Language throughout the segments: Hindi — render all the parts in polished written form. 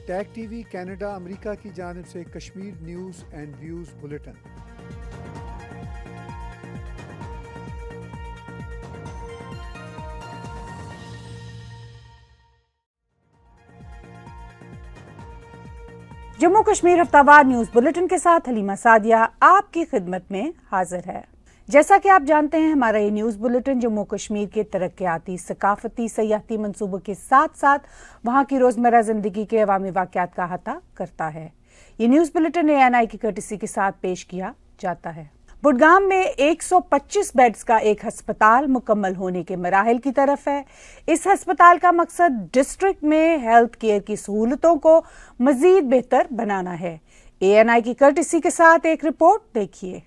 टैग टीवी कनाडा अमेरिका की जानिब से Kashmir news and views bulletin. Jammu Kashmir हफ्तावार न्यूज़ बुलेटिन के साथ हलीमा सादिया आपकी खिदमत में हाजिर है। जैसा कि आप जानते हैं, हमारा ये न्यूज़ बुलेटिन जम्मू कश्मीर के तरक्याती, सकाफती, सयाहती मंसूबों के साथ साथ वहाँ की रोज़मर्रा ज़िंदगी के अवामी वाक़यात का अहाता करता है। ये न्यूज़ बुलेटिन ANI की कर्टसी के साथ पेश किया जाता है। बुडगाम में 125 बेड्स का एक अस्पताल मुकम्मल होने के मराहिल की तरफ है। इस अस्पताल का मकसद डिस्ट्रिक्ट में हेल्थ केयर की सहूलतों को मजीद बेहतर बनाना है। ANI की कर्टसी के साथ एक रिपोर्ट देखिए।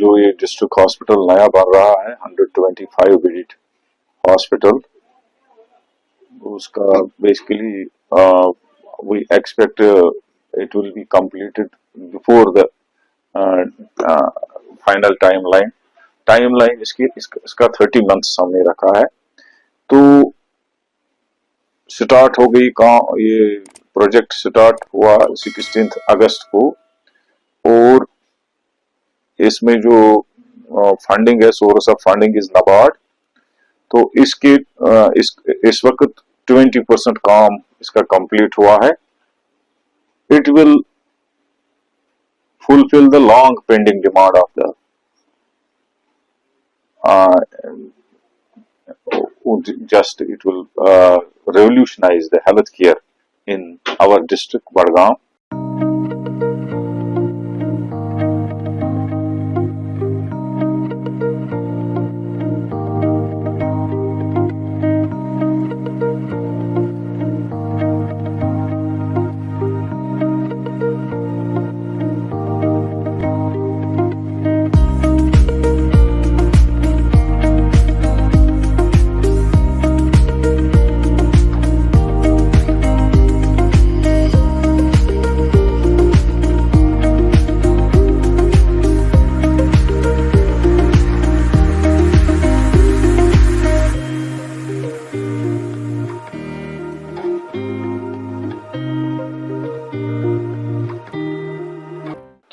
जो ये डिस्ट्रिक्ट हॉस्पिटल नया बन रहा है 125 बेड हॉस्पिटल, उसका basically we expect it will be completed before the final timeline इसका 30 मंथ्स हमने रखा है। तो स्टार्ट हो गई ये प्रोजेक्ट स्टार्ट हुआ 16 अगस्त को, और इसमें जो फंडिंग है, source of funding is NABARD. तो इसके इस वक्त 20% काम इसका कंप्लीट हुआ है। It will fulfil the long pending demand of the just it will revolutionize the health care in our district Budgam.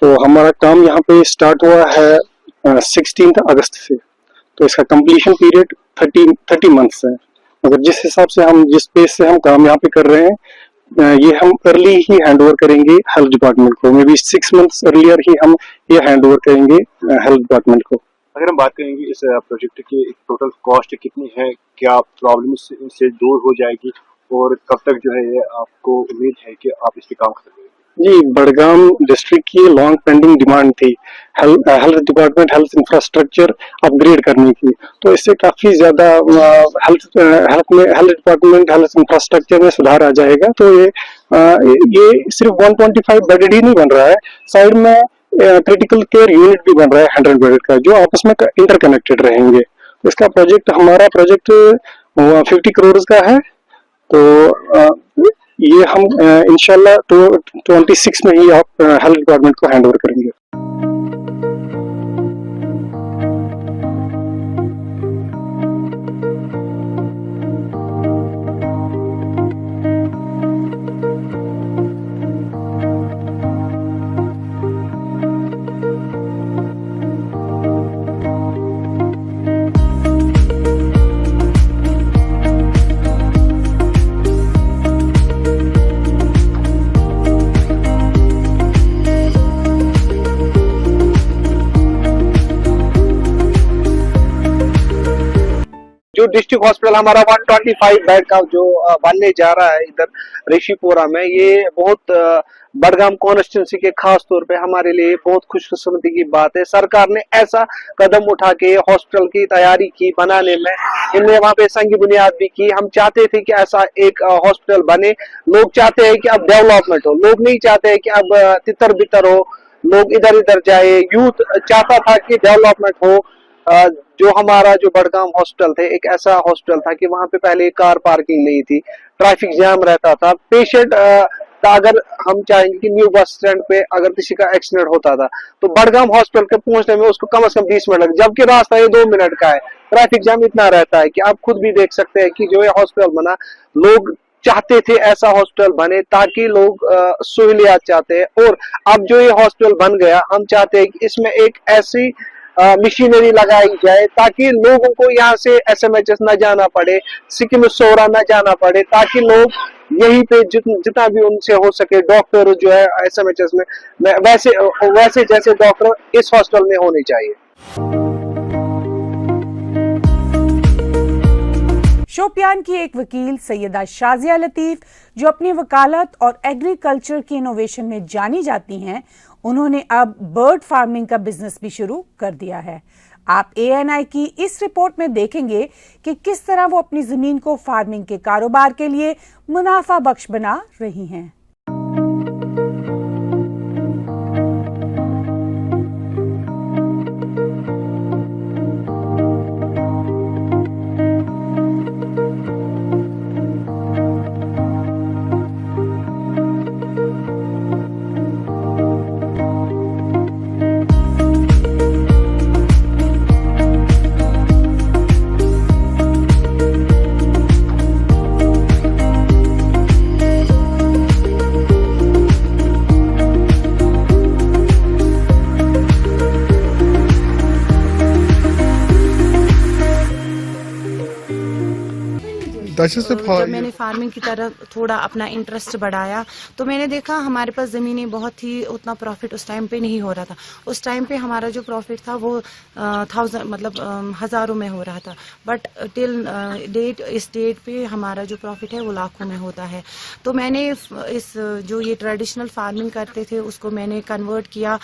तो हमारा काम यहाँ पे स्टार्ट हुआ है 16 अगस्त से। तो इसका कंप्लीशन पीरियड 30 मंथ्स है। मगर जिस हिसाब से हम जिस पेस से हम काम यहाँ पे कर रहे हैं, ये हम अर्ली ही हैंड ओवर करेंगे हेल्थ डिपार्टमेंट को। मे बी 6 मंथ्स अर्लियर ही हम ये हैंड ओवर करेंगे हेल्थ डिपार्टमेंट को। अगर हम बात करेंगे इस प्रोजेक्ट की टोटल कॉस्ट कितनी है, क्या प्रॉब्लम से दूर हो जाएगी, और कब तक जो है ये आपको उम्मीद है कि आप इस पे काम कर सकेंगे? जी, बडगाम डिस्ट्रिक्ट की लॉन्ग पेंडिंग डिमांड थी health department, health infrastructure upgrade करने की। तो इससे काफी ज्यादा हेल्थ डिपार्टमेंट, हेल्थ इंफ्रास्ट्रक्चर में सुधार आ जाएगा। तो ये सिर्फ 125 बेडेड ही नहीं बन रहा है, साइड में क्रिटिकल केयर यूनिट भी बन रहा है 100 बेडेड का, जो आपस में इंटरकनेक्टेड रहेंगे। तो इसका हमारा प्रोजेक्ट 50 करोड़ का है। तो ये हम इंशाल्लाह 26 में ही आप हेल्थ डिपार्टमेंट को हैंड ओवर करेंगे। जो डिस्ट्रिक्ट हॉस्पिटल हमारा 125 बेड का जो बनने जा रहा है इधर ऋषिपुरा में, ये बहुत बडगाम कॉन्स्टिट्यूंसी के खास तौर पे हमारे लिए बहुत खुशकिस्मती की बात है। सरकार ने ऐसा कदम उठा के हॉस्पिटल की तैयारी की बनाने में, इनने वहां पे संगी बुनियाद भी की। हम चाहते थे कि ऐसा एक हॉस्पिटल बने। लोग चाहते हैं कि अब डेवलपमेंट हो, लोग नहीं चाहते हैं कि अब तितर बितर हो, लोग इधर उधर जाए। यूथ चाहता था कि डेवलपमेंट हो। जो हमारा जो बडगाम हॉस्पिटल थे, एक ऐसा हॉस्पिटल था कि वहां पे पहले कार पार्किंग नहीं थी, ट्रैफिक जाम रहता था। पेशेंट का अगर हम चाहेंगे कि न्यू बस स्टैंड पे अगर किसी का एक्सीडेंट होता था तो बडगाम हॉस्पिटल के पहुंचने में उसको कम से कम 20 मिनट लगे, जबकि रास्ता ये 2 मिनट का है। ट्रैफिक जाम इतना रहता है कि आप खुद भी देख सकते हैं कि जो ये हॉस्पिटल बना, लोग चाहते थे ऐसा हॉस्पिटल बने ताकि लोग सहूलियात चाहते हैं। और अब जो ये हॉस्पिटल बन गया, हम चाहते हैं कि इसमें एक ऐसी मशीनरी लगाई जाए ताकि लोगों को यहाँ से SMHS न जाना पड़े, सिक्किम सोरा न जाना पड़े, ताकि लोग यहीं पे जितना भी उनसे हो सके डॉक्टर जो है SMHS में वैसे जैसे डॉक्टर इस हॉस्पिटल में होने चाहिए। शोपियान की एक वकील सैयदा शाजिया लतीफ, जो अपनी वकालत और एग्रीकल्चर की इनोवेशन में जानी जाती हैं, उन्होंने अब बर्ड फार्मिंग का बिजनेस भी शुरू कर दिया है। आप ANI की इस रिपोर्ट में देखेंगे कि किस तरह वो अपनी जमीन को फार्मिंग के कारोबार के लिए मुनाफा बख्श बना रही हैं। जब मैंने फार्मिंग की तरफ थोड़ा अपना इंटरेस्ट बढ़ाया तो मैंने देखा हमारे पास ज़मीनें बहुत ही उतना प्रॉफिट उस टाइम पे नहीं हो रहा था। उस टाइम पे हमारा जो प्रॉफिट था वो हज़ारों में हो रहा था, बट टिल डेट इस डेट पे हमारा जो प्रॉफिट है वो लाखों में होता है। तो मैंने इस जो ये ट्रेडिशनल फार्मिंग करते थे उसको मैंने कन्वर्ट किया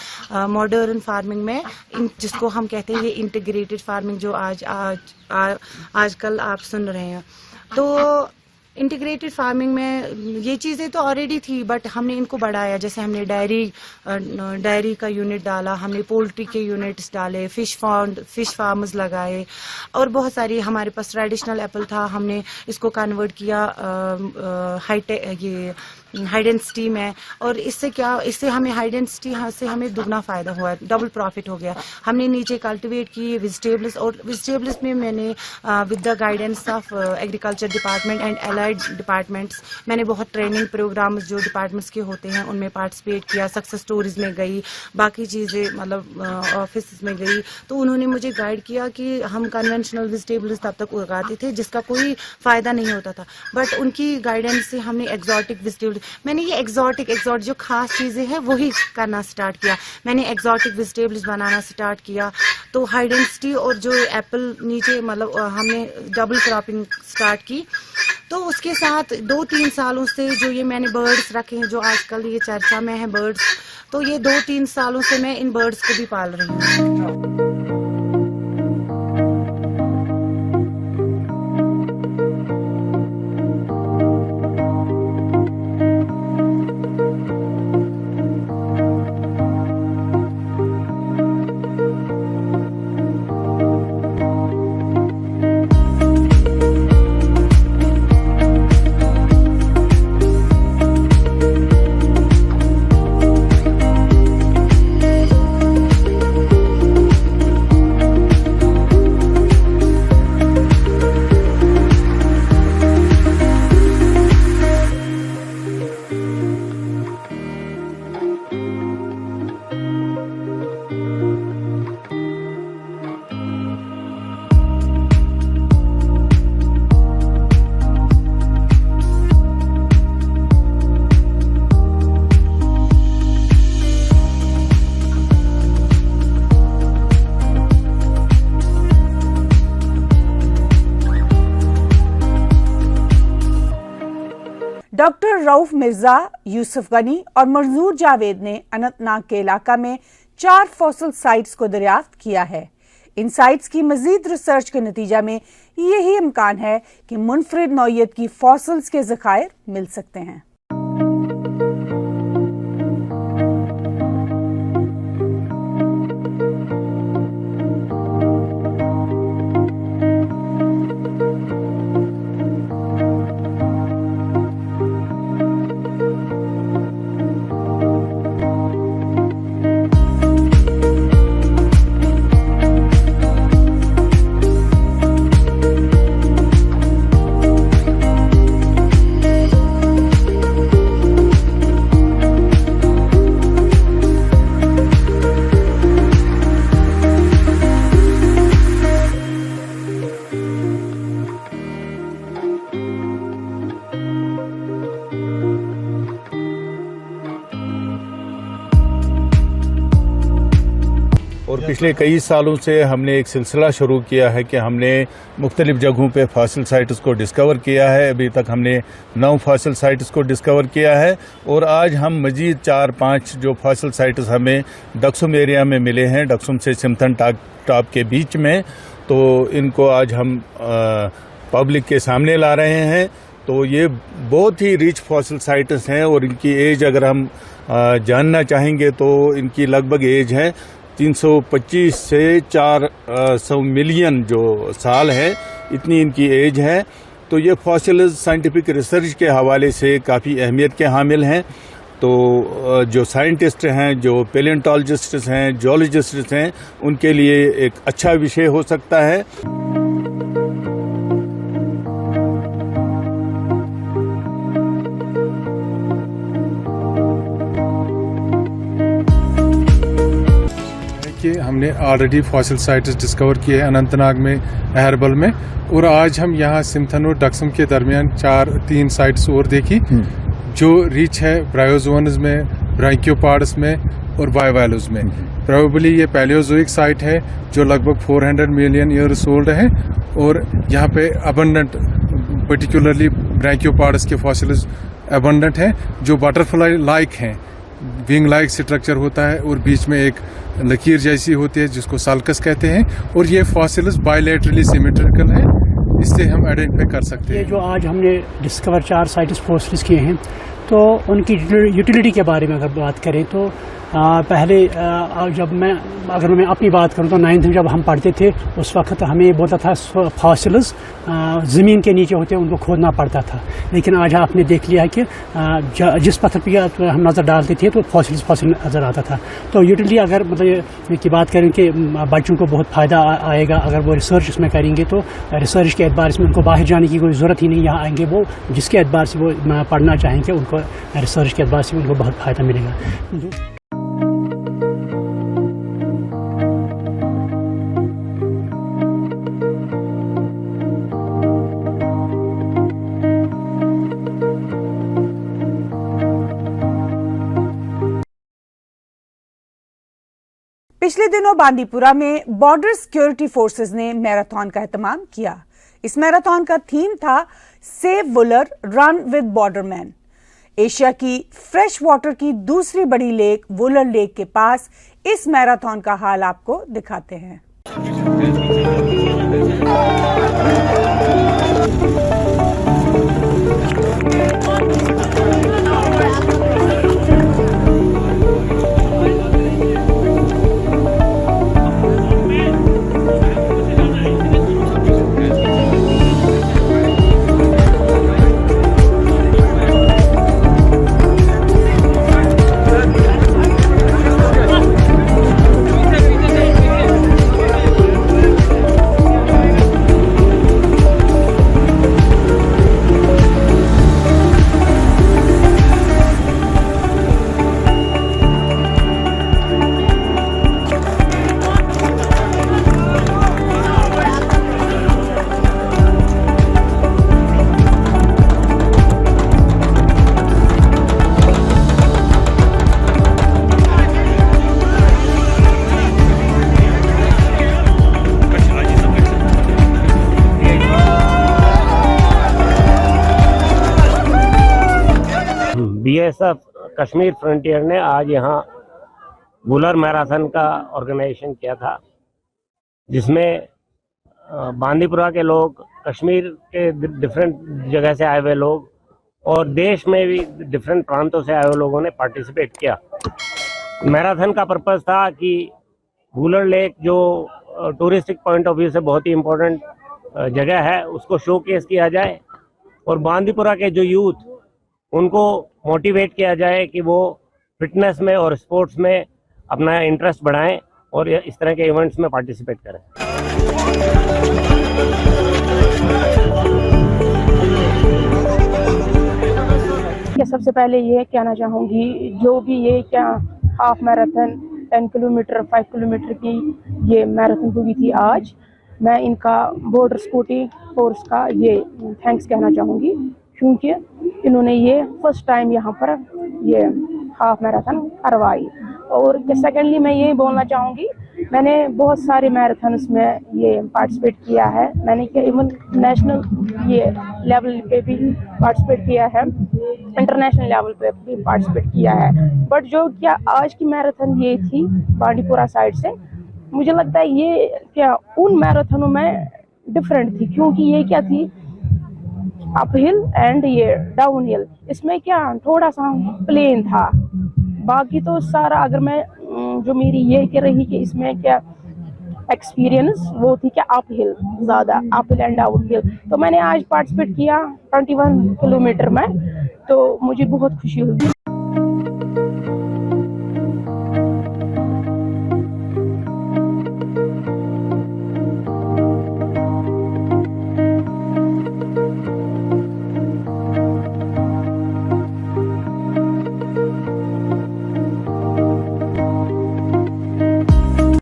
मॉडर्न फार्मिंग में, जिसको हम कहते हैं ये इंटीग्रेटेड फार्मिंग जो आजकल आप सुन रहे हैं। तो इंटीग्रेटेड फार्मिंग में ये चीज़ें तो ऑलरेडी थी, बट हमने इनको बढ़ाया। जैसे हमने डायरी का यूनिट डाला, हमने पोल्ट्री के यूनिट्स डाले, फिश फार्म्स लगाए, और बहुत सारी हमारे पास ट्रेडिशनल एप्पल था, हमने इसको कन्वर्ट किया हाई डेंसिटी में। और इससे हमें हाई डेंसिटी से हमें दुगना फायदा हुआ, डबल प्रॉफिट हो गया। हमने नीचे कल्टीवेट किए वेजिटेबल्स, और वेजिटेबल्स में मैंने with the guidance of agriculture department and allied departments, मैंने बहुत ट्रेनिंग प्रोग्राम्स जो डिपार्टमेंट्स के होते हैं उनमें पार्टिसिपेट किया। सक्सेस स्टोरीज में गई, बाकी चीज़ें मतलब ऑफिस में गई, तो उन्होंने मुझे गाइड किया कि हम कन्वेंशनल वेजिटेबल्स तब तक उगाते थे जिसका कोई फायदा नहीं होता था, बट उनकी गाइडेंस से हमने एग्जॉटिक वेजिटेबल, मैंने ये एग्जॉटिक जो खास चीज़ें हैं वही करना स्टार्ट किया। मैंने एग्जॉटिक वेजिटेबल्स बनाना स्टार्ट किया, तो हाई डेंसिटी और जो एप्पल नीचे मतलब हमने डबल क्रॉपिंग स्टार्ट की। तो उसके साथ 2-3 सालों से जो ये मैंने बर्ड्स रखे हैं जो आजकल ये चर्चा में है बर्ड्स, तो ये 2-3 सालों से मैं इन बर्ड्स को भी पाल रही हूँ। डॉक्टर रऊफ मिर्जा, यूसुफ गनी और मंजूर जावेद ने अनंतनाग के इलाका में 4 फॉसिल साइट्स को दरियाफ्त किया है। इन साइट्स की मजीद रिसर्च के नतीजा में यही इम्कान है कि मुनफरिद नौइयत की फॉसिल्स के ज़खायर मिल सकते हैं। और पिछले कई सालों से हमने एक सिलसिला शुरू किया है कि हमने मुख्तलिफ जगहों पे फॉसिल साइट्स को डिस्कवर किया है। अभी तक हमने 9 फॉसिल साइट्स को डिस्कवर किया है और आज हम मजीद 4-5 जो फॉसिल साइट्स हमें डक्सुम एरिया में मिले हैं, डक्सुम से सिमथन टॉप के बीच में, तो इनको आज हम पब्लिक के सामने ला रहे हैं। तो ये बहुत ही रिच फॉसिल साइट्स हैं और इनकी एज अगर हम जानना चाहेंगे तो इनकी लगभग एज है 325 से 400 मिलियन जो साल है, इतनी इनकी एज है। तो ये फॉसिल्स साइंटिफिक रिसर्च के हवाले से काफ़ी अहमियत के हामिल हैं। तो जो साइंटिस्ट हैं, जो पेलेंटोलॉजिस्ट्स हैं, जियोलॉजिस्ट्स हैं, उनके लिए एक अच्छा विषय हो सकता है। हमने ऑलरेडी फॉसिल साइट्स डिस्कवर किए हैं अनंतनाग में, अहरबल में, और आज हम यहाँ सिमथन और डक्सम के दरमियान 3 साइट्स और देखी जो रिच है ब्रायोजोन्स में, ब्रांकियोपाड्स में और बायोवैल्यूज में। प्रोबेबली ये पैलियोजोइक साइट है जो लगभग 400 मिलियन ईयर्स ओल्ड है और यहाँ पे अबंडेंट पर्टिकुलरली ब्रांकियोपाड्स के फॉसिल्स अबंडेंट हैं जो बटरफ्लाई लाइक हैं, विंग लाइक स्ट्रक्चर होता है और बीच में एक लकीर जैसी होती है जिसको साल्कस कहते हैं, और ये फॉसिल्स बायलैटरली सिमेट्रिकल है, इससे हम आइडेंटिफाई कर सकते हैं। ये जो आज हमने डिस्कवर 4 साइट्स फॉसिल्स किए हैं, तो उनकी यूटिलिटी के बारे में अगर बात करें तो पहले जब अगर मैं अपनी बात करूं तो 9th में जब हम पढ़ते थे उस वक्त हमें बोलता था फॉसिल्स ज़मीन के नीचे होते हैं, उनको खोदना पड़ता था। लेकिन आज आपने देख लिया है कि जिस पत्थर पर हम नज़र डालते थे तो फॉसिल नज़र आता था। तो यूटिलिटी अगर मतलब की बात करें कि बच्चों को बहुत फ़ायदा आएगा अगर वो रिसर्च इसमें करेंगे, तो रिसर्च के एतबार से उनको बाहर जाने की कोई ज़रूरत ही नहीं, यहाँ आएंगे वो जिसके एतबार से वो पढ़ना चाहेंगे उनको रिसर्च के एतबार से उनको बहुत फ़ायदा मिलेगा। पिछले दिनों बांदीपुरा में बॉर्डर सिक्योरिटी फोर्सेस ने मैराथन का एहतमाम किया। इस मैराथन का थीम था save Wular run with borderman. Asia की फ्रेश वाटर की दूसरी बड़ी लेक वुलर लेक के पास इस मैराथन का हाल आपको दिखाते हैं। बीएसएफ कश्मीर फ्रंटियर ने आज यहाँ वूलर मैराथन का ऑर्गेनाइजेशन किया था, जिसमें बांदीपुरा के लोग, कश्मीर के डिफरेंट जगह से आए हुए लोग और देश में भी डिफरेंट प्रांतों से आए हुए लोगों ने पार्टिसिपेट किया। मैराथन का पर्पस था कि वूलर लेक जो टूरिस्टिक पॉइंट ऑफ व्यू से बहुत ही इम्पोर्टेंट जगह है उसको शोकेस किया जाए और बांदीपुरा के जो यूथ उनको मोटिवेट किया जाए कि वो फिटनेस में और स्पोर्ट्स में अपना इंटरेस्ट बढ़ाएं और इस तरह के इवेंट्स में पार्टिसिपेट करें। सबसे पहले ये कहना चाहूँगी, जो भी ये क्या हाफ मैराथन 10 किलोमीटर 5 किलोमीटर की ये मैराथन हुई थी आज, मैं इनका बॉर्डर सिक्योरिटी फोर्स का ये थैंक्स कहना चाहूँगी, क्योंकि इन्होंने ये फर्स्ट टाइम यहाँ पर ये हाफ मैराथन करवाई। और सेकेंडली मैं ये बोलना चाहूँगी, मैंने बहुत सारे मैराथन्स में ये पार्टिसिपेट किया है। मैंने क्या इवन नेशनल ये लेवल पे भी पार्टिसिपेट किया है, इंटरनेशनल लेवल पे भी पार्टिसिपेट किया है। बट जो क्या आज की मैराथन ये थी बांदीपुरा साइड से, मुझे लगता है ये क्या उन मैराथनों में डिफरेंट थी, क्योंकि ये क्या थी अप हिल एंड ये डाउन हिल। इसमें क्या थोड़ा सा प्लेन था, बाकी तो सारा अगर मैं जो मेरी ये कह रही कि इसमें क्या एक्सपीरियंस वो थी क्या अप हिल, ज़्यादा up hill and down hill. तो मैंने आज पार्टिसिपेट किया 21 किलोमीटर में, तो मुझे बहुत खुशी हुई।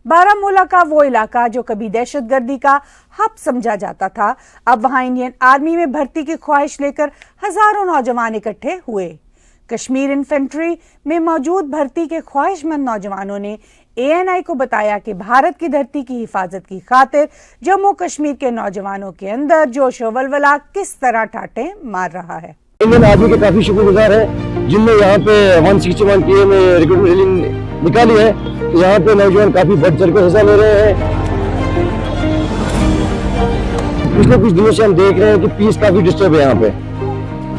बारामूला का वो इलाका जो कभी दहशतगर्दी का हब समझा जाता था, अब वहां इंडियन आर्मी में भर्ती की ख्वाहिश लेकर हजारों नौजवान इकट्ठे हुए। कश्मीर इन्फेंट्री में मौजूद भर्ती के ख्वाहिशमंद नौजवानों ने ANI को बताया कि भारत की धरती की हिफाजत की खातिर जम्मू कश्मीर के नौजवानों के अंदर जोश और वलवला किस तरह ठाटे मार रहा है। इंडियन आर्मी के काफी शुक्रगुजार है जिनने यहाँ पे 161 PA में रिक्रूटमेंट रैली निकाली है। यहाँ पे नौजवान काफी बढ़ चढ़ कर हिस्सा ले रहे हैं। पिछले कुछ दिनों से हम देख रहे हैं कि पीस काफी डिस्टर्ब है यहाँ पे,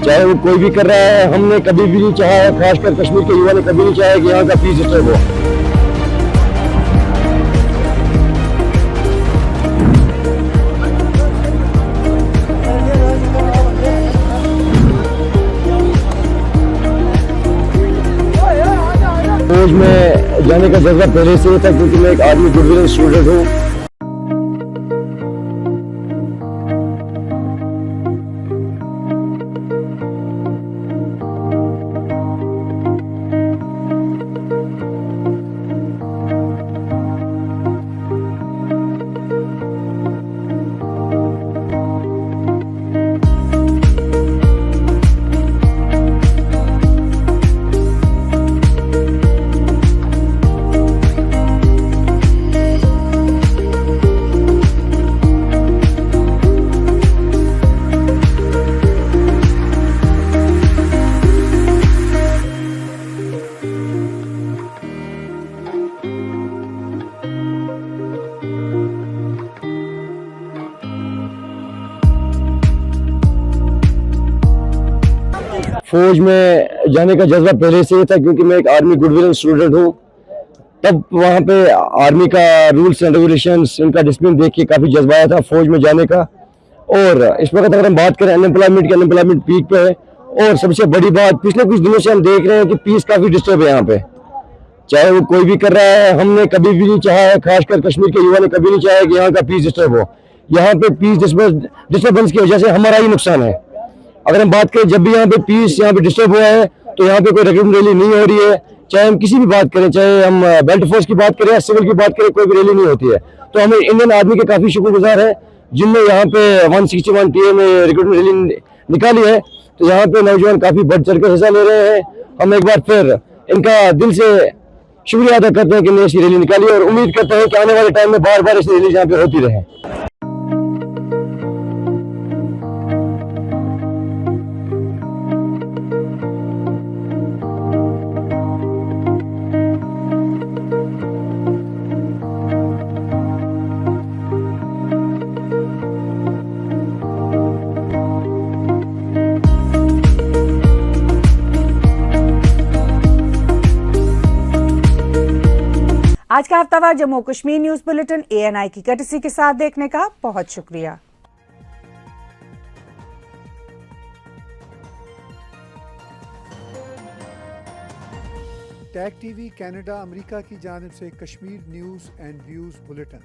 चाहे वो कोई भी कर रहा है। हमने कभी भी नहीं चाहा है, खासकर कश्मीर के युवा ने कभी नहीं चाहा कि यहाँ का पीस डिस्टर्ब हो। फौज में जाने का जज्बा पहले से था, क्योंकि मैं एक आर्मी गुडविल स्टूडेंट हूँ। फौज में जाने का जज्बा पहले से ही था, क्योंकि मैं एक आर्मी गुडविल स्टूडेंट हूँ। तब वहाँ पे आर्मी का रूल्स एंड रेगुलेशंस, इनका डिसिप्लिन देख के काफी जज्बा आया था फौज में जाने का। और इस वक्त अगर हम बात करें अनएम्प्लॉयमेंट की, अनएम्प्लॉयमेंट पीक पे है। और सबसे बड़ी बात, पिछले कुछ दिनों से हम देख रहे हैं कि पीस काफी डिस्टर्ब है यहाँ पे, चाहे वो कोई भी कर रहा है। हमने कभी भी नहीं चाहा है, खासकर कश्मीर के युवा ने कभी नहीं चाहा कि यहाँ का पीस डिस्टर्ब हो। यहाँ पे पीस डिस्टर्बेंस की वजह से हमारा ही नुकसान है। अगर हम बात करें, जब भी यहाँ पे पीस यहाँ पे डिस्टर्ब हुआ है, तो यहाँ पे कोई रिक्रूटमेंट रैली नहीं हो रही है। चाहे हम किसी भी बात करें, चाहे हम बेल्ट फोर्स की बात करें या सिविल की बात करें, कोई भी रैली नहीं होती है। तो हमें इंडियन आर्मी के काफी शुक्रगुजार है जिनने यहाँ पे 161 PA में रिक्रूटमेंट रैली निकाली है। तो यहाँ पे नौजवान काफी बढ़ चढ़ कर हिस्सा ले रहे हैं। हम एक बार फिर इनका दिल से शुक्रिया अदा करते हैं कि इन्होंने ऐसी रैली निकाली, और उम्मीद करते हैं कि आने वाले टाइम में बार बार ऐसी रैली यहाँ पे होती रहे। आज का हफ्तावार Jammu Kashmir news bulletin ANI की कर्टसी के साथ देखने का बहुत शुक्रिया। टैग टीवी कनाडा अमेरिका की जानिब से Kashmir news and views bulletin.